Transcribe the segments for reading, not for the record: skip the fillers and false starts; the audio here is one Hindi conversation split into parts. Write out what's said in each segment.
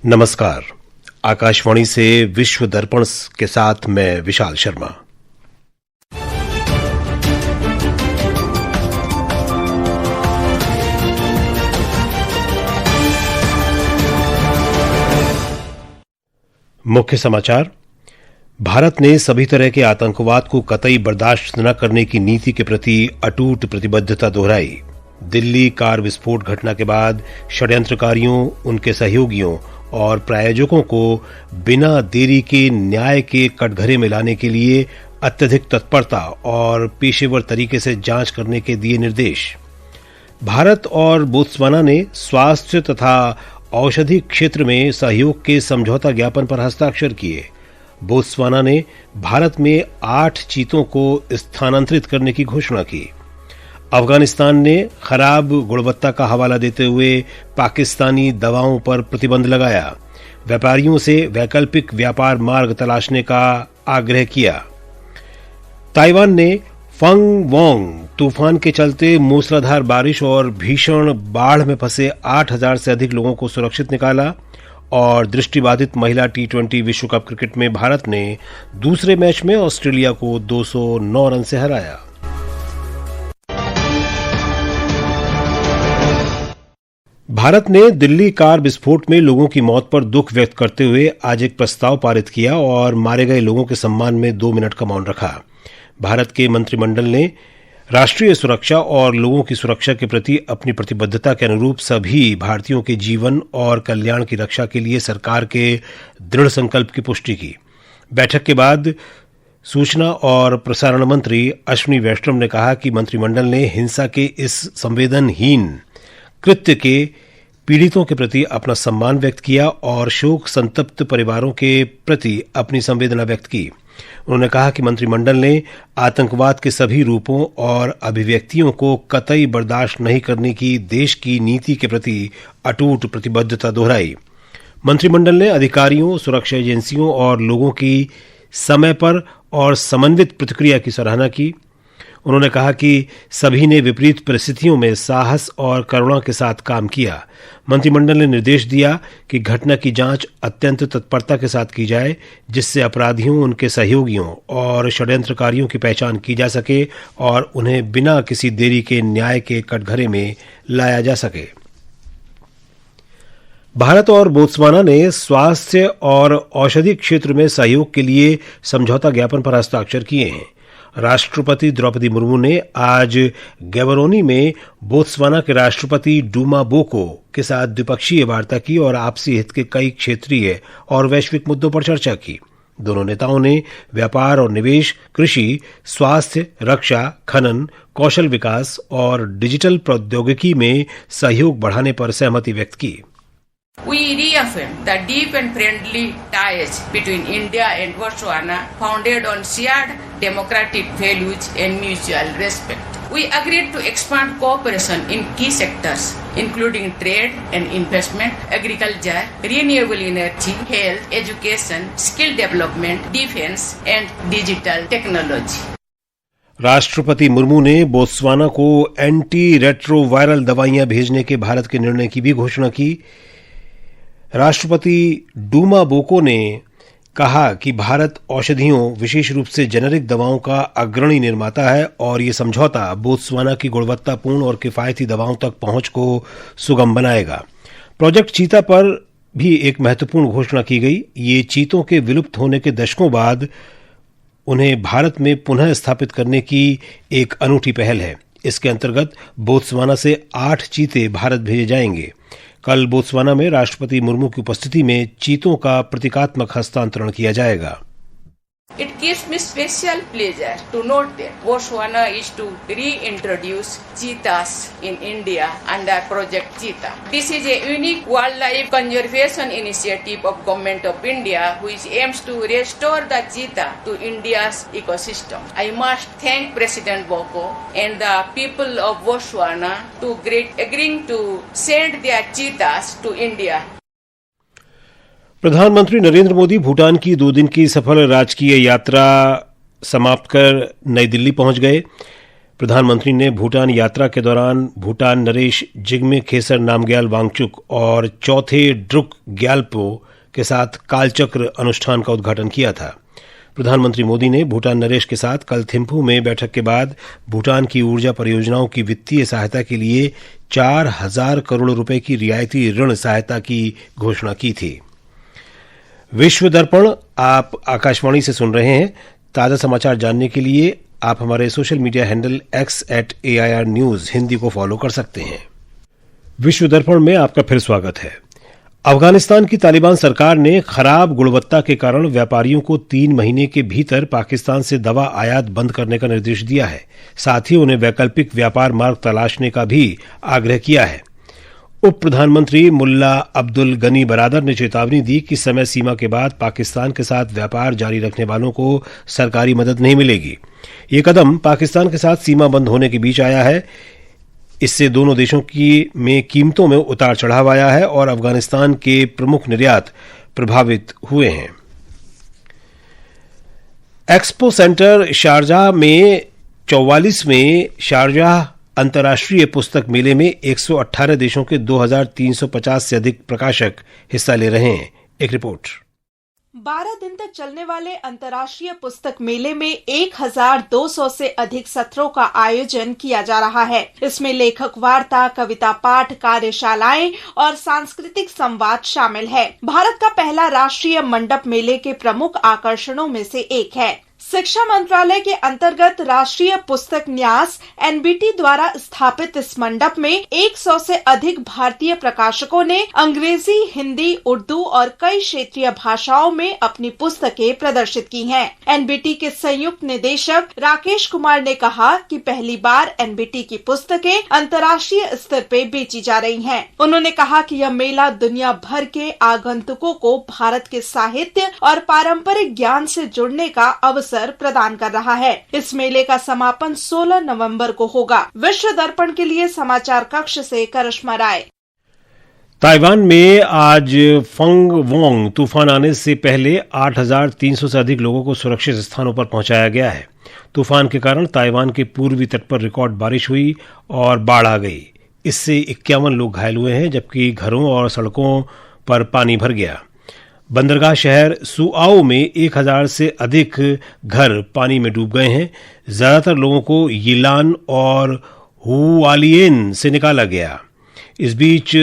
नमस्कार। आकाशवाणी से विश्व दर्पण के साथ मैं विशाल शर्मा। मुख्य समाचार। भारत ने सभी तरह के आतंकवाद को कतई बर्दाश्त न करने की नीति के प्रति अटूट प्रतिबद्धता दोहराई। दिल्ली कार विस्फोट घटना के बाद षड्यंत्रकारियों, उनके सहयोगियों और प्रायोजकों को बिना देरी के न्याय के कटघरे में लाने के लिए अत्यधिक तत्परता और पेशेवर तरीके से जांच करने के दिए निर्देश। भारत और बोत्सवाना ने स्वास्थ्य तथा औषधि क्षेत्र में सहयोग के समझौता ज्ञापन पर हस्ताक्षर किए। बोत्सवाना ने भारत में 8 चीतों को स्थानांतरित करने की घोषणा की। अफगानिस्तान ने खराब गुणवत्ता का हवाला देते हुए पाकिस्तानी दवाओं पर प्रतिबंध लगाया। व्यापारियों से वैकल्पिक व्यापार मार्ग तलाशने का आग्रह किया। ताइवान ने फंग वोंग तूफान के चलते मूसलाधार बारिश और भीषण बाढ़ में फंसे 8,000 से अधिक लोगों को सुरक्षित निकाला। और दृष्टिबाधित महिला T20 विश्व कप क्रिकेट में भारत ने दूसरे मैच में ऑस्ट्रेलिया को 209 रन से हराया। भारत ने दिल्ली कार विस्फोट में लोगों की मौत पर दुख व्यक्त करते हुए आज एक प्रस्ताव पारित किया और मारे गए लोगों के सम्मान में 2 मिनट का मौन रखा। भारत के मंत्रिमंडल ने राष्ट्रीय सुरक्षा और लोगों की सुरक्षा के प्रति अपनी प्रतिबद्धता के अनुरूप सभी भारतीयों के जीवन और कल्याण की रक्षा के लिए सरकार के दृढ़ संकल्प की पुष्टि की। बैठक के बाद सूचना और प्रसारण मंत्री अश्विनी वैष्णव ने कहा कि मंत्रिमंडल ने हिंसा के इस संवेदनहीन कृत्य के पीड़ितों के प्रति अपना सम्मान व्यक्त किया और शोक संतप्त परिवारों के प्रति अपनी संवेदना व्यक्त की। उन्होंने कहा कि मंत्रिमंडल ने आतंकवाद के सभी रूपों और अभिव्यक्तियों को कतई बर्दाश्त नहीं करने की देश की नीति के प्रति अटूट प्रतिबद्धता दोहराई। मंत्रिमंडल ने अधिकारियों, सुरक्षा एजेंसियों और लोगों की समय पर और समन्वित प्रतिक्रिया की सराहना की। उन्होंने कहा कि सभी ने विपरीत परिस्थितियों में साहस और करुणा के साथ काम किया। मंत्रिमंडल ने निर्देश दिया कि घटना की जांच अत्यंत तत्परता के साथ की जाए, जिससे अपराधियों, उनके सहयोगियों और षड्यंत्रकारियों की पहचान की जा सके और उन्हें बिना किसी देरी के न्याय के कटघरे में लाया जा सके। भारत और बोत्सवाना ने स्वास्थ्य और औषधि क्षेत्र में सहयोग के लिए समझौता ज्ञापन पर हस्ताक्षर किए हैं। राष्ट्रपति द्रौपदी मुर्मू ने आज गैबरोनी में बोत्सवाना के राष्ट्रपति डूमा बोको के साथ द्विपक्षीय वार्ता की और आपसी हित के कई क्षेत्रीय और वैश्विक मुद्दों पर चर्चा की। दोनों नेताओं ने व्यापार और निवेश, कृषि, स्वास्थ्य, रक्षा, खनन, कौशल विकास और डिजिटल प्रौद्योगिकी में सहयोग बढ़ाने पर सहमति व्यक्त की। We reaffirm the deep and friendly ties between India and Botswana founded on shared democratic values and mutual respect. We agreed to expand cooperation in key sectors, including trade and investment, agriculture, renewable energy, health, education, skill development, defense, and digital technology. राष्ट्रपति मुर्मू ने बोत्सवाना को एंटी रेट्रोवायरल दवाइयां भेजने के भारत के निर्णय की भी घोषणा की। राष्ट्रपति डूमा बोको ने कहा कि भारत औषधियों, विशेष रूप से जेनेरिक दवाओं का अग्रणी निर्माता है और ये समझौता बोत्सवाना की गुणवत्तापूर्ण और किफायती दवाओं तक पहुंच को सुगम बनाएगा। प्रोजेक्ट चीता पर भी एक महत्वपूर्ण घोषणा की गई। ये चीतों के विलुप्त होने के दशकों बाद उन्हें भारत में पुनः स्थापित करने की एक अनूठी पहल है। इसके अंतर्गत बोत्सवाना से 8 चीते भारत भेजे जाएंगे। कल बोत्सवाना में राष्ट्रपति मुर्मू की उपस्थिति में चीतों का प्रतीकात्मक हस्तांतरण किया जाएगा। It gives me special pleasure to note that Botswana is to reintroduce cheetahs in India under Project Cheetah. This is a unique wildlife conservation initiative of Government of India which aims to restore the cheetah to India's ecosystem. I must thank President Boko and the people of Botswana to agreeing to send their cheetahs to India. प्रधानमंत्री नरेंद्र मोदी भूटान की 2 दिन की सफल राजकीय यात्रा समाप्त कर नई दिल्ली पहुंच गए। प्रधानमंत्री ने भूटान यात्रा के दौरान भूटान नरेश जिग्मे खेसर नामग्याल वांगचुक और चौथे ड्रुक ग्याल्पो के साथ कालचक्र अनुष्ठान का उद्घाटन किया था। प्रधानमंत्री मोदी ने भूटान नरेश के साथ कल थिम्फू में बैठक के बाद भूटान की ऊर्जा परियोजनाओं की वित्तीय सहायता के लिए 4,000 करोड़ रुपए की रियायती ऋण सहायता की घोषणा की थी। विश्व दर्पण आप आकाशवाणी से सुन रहे हैं। ताजा समाचार जानने के लिए आप हमारे social media handle x@AIR News Hindi को फॉलो कर सकते हैं। विश्व दर्पण में आपका फिर स्वागत है। अफगानिस्तान की तालिबान सरकार ने खराब गुणवत्ता के कारण व्यापारियों को 3 महीने के भीतर पाकिस्तान से दवा आयात बंद करने का निर्देश दिया है। साथ ही उन्हें वैकल्पिक व्यापार मार्ग तलाशने का भी आग्रह किया है। उप प्रधानमंत्री मुल्ला अब्दुल गनी बरादर ने चेतावनी दी कि समय सीमा के बाद पाकिस्तान के साथ व्यापार जारी रखने वालों को सरकारी मदद नहीं मिलेगी। ये कदम पाकिस्तान के साथ सीमा बंद होने के बीच आया है। इससे दोनों देशों में कीमतों में उतार चढ़ाव आया है और अफगानिस्तान के प्रमुख निर्यात प्रभावित हुए हैं। एक्सपो सेंटर शारजाह में 44वें शारजाह अंतर्राष्ट्रीय पुस्तक मेले में 118 देशों के 2,350 से अधिक प्रकाशक हिस्सा ले रहे हैं। एक रिपोर्ट। 12 दिन तक चलने वाले अंतर्राष्ट्रीय पुस्तक मेले में 1,200 से अधिक सत्रों का आयोजन किया जा रहा है। इसमें लेखक वार्ता, कविता पाठ, कार्यशालाएं और सांस्कृतिक संवाद शामिल है। भारत का पहला राष्ट्रीय मंडप मेले के प्रमुख आकर्षणों में से एक है। शिक्षा मंत्रालय के अंतर्गत राष्ट्रीय पुस्तक न्यास NBT द्वारा स्थापित इस मंडप में 100 से अधिक भारतीय प्रकाशकों ने अंग्रेजी, हिंदी, उर्दू और कई क्षेत्रीय भाषाओं में अपनी पुस्तकें प्रदर्शित की हैं। NBT के संयुक्त निदेशक राकेश कुमार ने कहा कि पहली बार NBT की पुस्तकें अंतर्राष्ट्रीय स्तर पे बेची जा रही हैं। उन्होंने कहा कि यह मेला दुनिया भर के आगंतुकों को भारत के साहित्य और पारंपरिक ज्ञान से जुड़ने का अवसर प्रदान कर रहा है। इस मेले का समापन 16 नवंबर को होगा। विश्व दर्पण के लिए समाचार कक्ष से करिश्मा राय। ताइवान में आज फंग वोंग तूफान आने से पहले 8,300 से अधिक लोगों को सुरक्षित स्थानों पर पहुंचाया गया है। तूफान के कारण ताइवान के पूर्वी तट पर रिकॉर्ड बारिश हुई और बाढ़ आ गई। इससे 51 लोग घायल हुए हैं, जबकि घरों और सड़कों पर पानी भर गया। बंदरगाह शहर सुआओ में 1,000 से अधिक घर पानी में डूब गए हैं। ज्यादातर लोगों को यिलान और हुआलियन से निकाला गया। इस बीच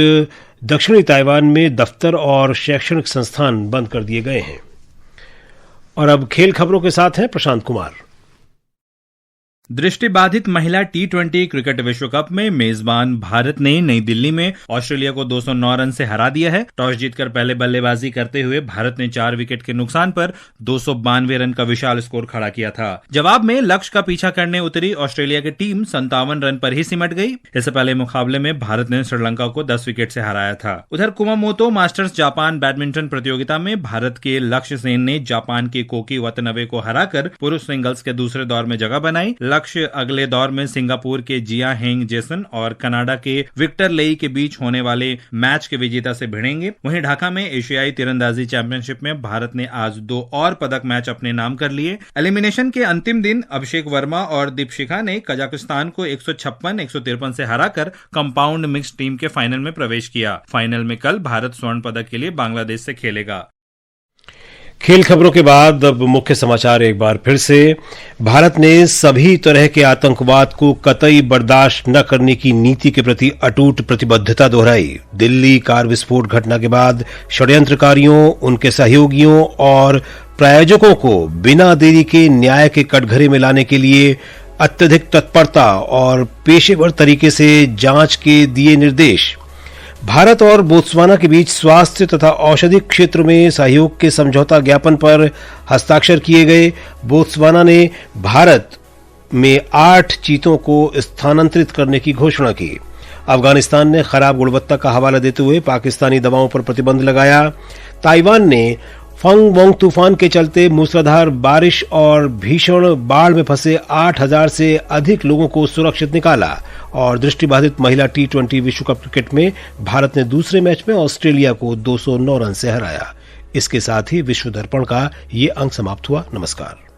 दक्षिणी ताइवान में दफ्तर और शैक्षणिक संस्थान बंद कर दिए गए हैं। और अब खेल खबरों के साथ हैं प्रशांत कुमार। दृष्टिबाधित महिला T20 क्रिकेट विश्व कप में मेजबान भारत ने नई दिल्ली में ऑस्ट्रेलिया को 209 रन से हरा दिया है। टॉस जीतकर पहले बल्लेबाजी करते हुए भारत ने 4 विकेट के नुकसान पर 292 रन का विशाल स्कोर खड़ा किया था। जवाब में लक्ष्य का पीछा करने उतरी ऑस्ट्रेलिया की टीम 57 रन पर ही सिमट गई। इससे पहले मुकाबले में भारत ने श्रीलंका को 10 विकेट से हराया था। उधर कुमामोतो मास्टर्स जापान बैडमिंटन प्रतियोगिता में भारत के लक्ष्य सेन ने जापान के कोकी वतनबे को हराकर पुरुष सिंगल्स के दूसरे दौर में जगह बनाई। लक्ष्य अगले दौर में सिंगापुर के जिया हेंग जेसन और कनाडा के विक्टर लेई के बीच होने वाले मैच के विजेता से भिड़ेंगे। वहीं ढाका में एशियाई तीरंदाजी चैंपियनशिप में भारत ने आज 2 और पदक मैच अपने नाम कर लिए। एलिमिनेशन के अंतिम दिन अभिषेक वर्मा और दीपशिखा ने कजाकिस्तान को 156-153 से हराकर कंपाउंड मिक्स टीम के फाइनल में प्रवेश किया। फाइनल में कल भारत स्वर्ण पदक के लिए बांग्लादेश से खेलेगा। खेल खबरों के बाद अब मुख्य समाचार एक बार फिर से। भारत ने सभी तरह के आतंकवाद को कतई बर्दाश्त न करने की नीति के प्रति अटूट प्रतिबद्धता दोहराई। दिल्ली कार विस्फोट घटना के बाद षड्यंत्रकारियों, उनके सहयोगियों और प्रायोजकों को बिना देरी के न्याय के कटघरे में लाने के लिए अत्यधिक तत्परता और पेशेवर तरीके से जांच के दिए निर्देश। भारत और बोत्सवाना के बीच स्वास्थ्य तथा औषधि क्षेत्र में सहयोग के समझौता ज्ञापन पर हस्ताक्षर किए गए। बोत्सवाना ने भारत में 8 चीतों को स्थानांतरित करने की घोषणा की। अफगानिस्तान ने खराब गुणवत्ता का हवाला देते हुए पाकिस्तानी दवाओं पर प्रतिबंध लगाया। ताइवान ने फंग वोंग तूफान के चलते मूसलाधार बारिश और भीषण बाढ़ में फंसे 8,000 से अधिक लोगों को सुरक्षित निकाला। और दृष्टिबाधित महिला T20 विश्व कप क्रिकेट में भारत ने दूसरे मैच में ऑस्ट्रेलिया को 209 रन से हराया। इसके साथ ही विश्व दर्पण का ये अंक समाप्त हुआ। नमस्कार।